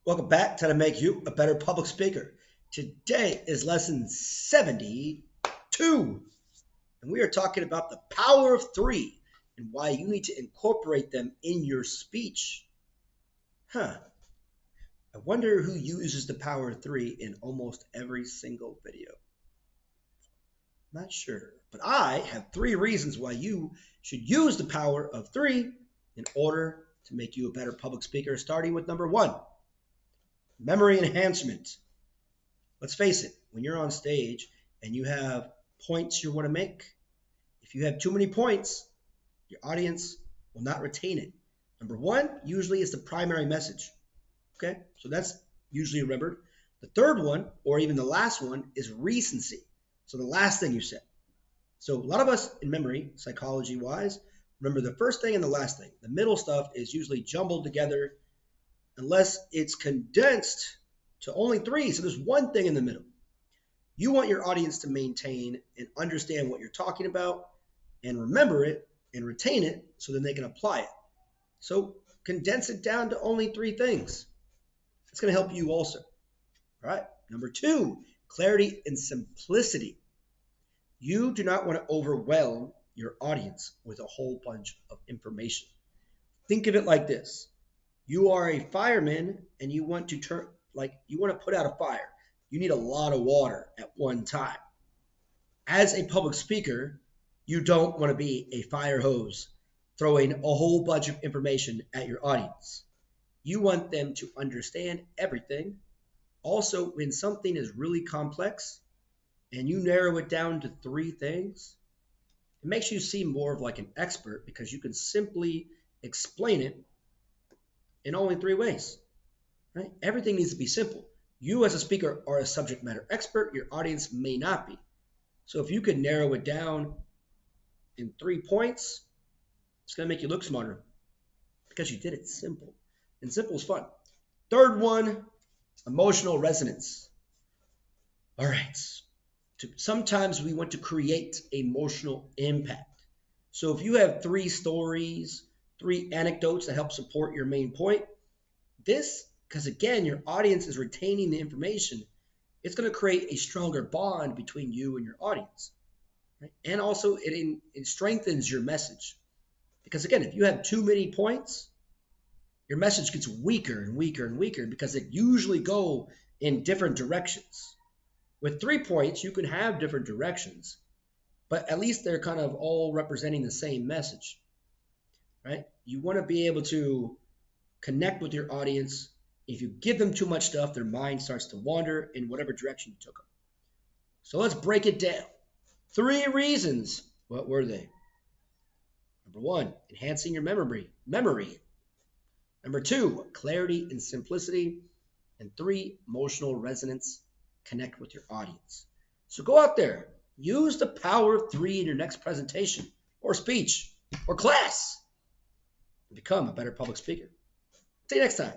Welcome back to How to Make You a Better Public Speaker. Today is lesson 72, and we are talking about the power of three and why you need to incorporate them in your speech. I wonder who uses the power of three in almost every single video. Not sure, but I have three reasons why you should use the power of three in order to make you a better public speaker, starting with number one, memory enhancement. Let's face it, when you're on stage and you have points you want to make, if you have too many points, your audience will not retain it. Number one usually is the primary message. Okay, so that's usually remembered. The third one, or even the last one, is recency. So the last thing you said. So a lot of us in memory, psychology wise, remember the first thing and the last thing. The middle stuff is usually jumbled together unless it's condensed to only three. So there's one thing in the middle. You want your audience to maintain and understand what you're talking about and remember it and retain it so then they can apply it. So condense it down to only three things. It's going to help you also. All right. Number two, clarity and simplicity. You do not want to overwhelm your audience with a whole bunch of information. Think of it like this. You are a fireman and you want to put out a fire. You need a lot of water at one time. As a public speaker, you don't want to be a fire hose throwing a whole bunch of information at your audience. You want them to understand everything. Also, when something is really complex and you narrow it down to three things, it makes you seem more of like an expert because you can simply explain it in only three ways. Right? Everything needs to be simple. You as a speaker are a subject matter expert. Your audience may not be. So if you can narrow it down in 3 points, it's going to make you look smarter because you did it simple. And simple is fun. Third one, emotional resonance. All right. Sometimes we want to create emotional impact. So if you have 3 stories, 3 anecdotes that help support your main point, because again, your audience is retaining the information, it's going to create a stronger bond between you and your audience. Right? And also it strengthens your message. Because again, if you have too many points, your message gets weaker and weaker and weaker because it usually go in different directions. With 3 points, you can have different directions, but at least they're kind of all representing the same message. Right? You want to be able to connect with your audience. If you give them too much stuff, their mind starts to wander in whatever direction you took them. So let's break it down. 3 reasons. What were they? Number 1, enhancing your memory. Number 2, clarity and simplicity. And 3, emotional resonance. Connect with your audience. So go out there. Use the power of 3 in your next presentation or speech or class and become a better public speaker. See you next time.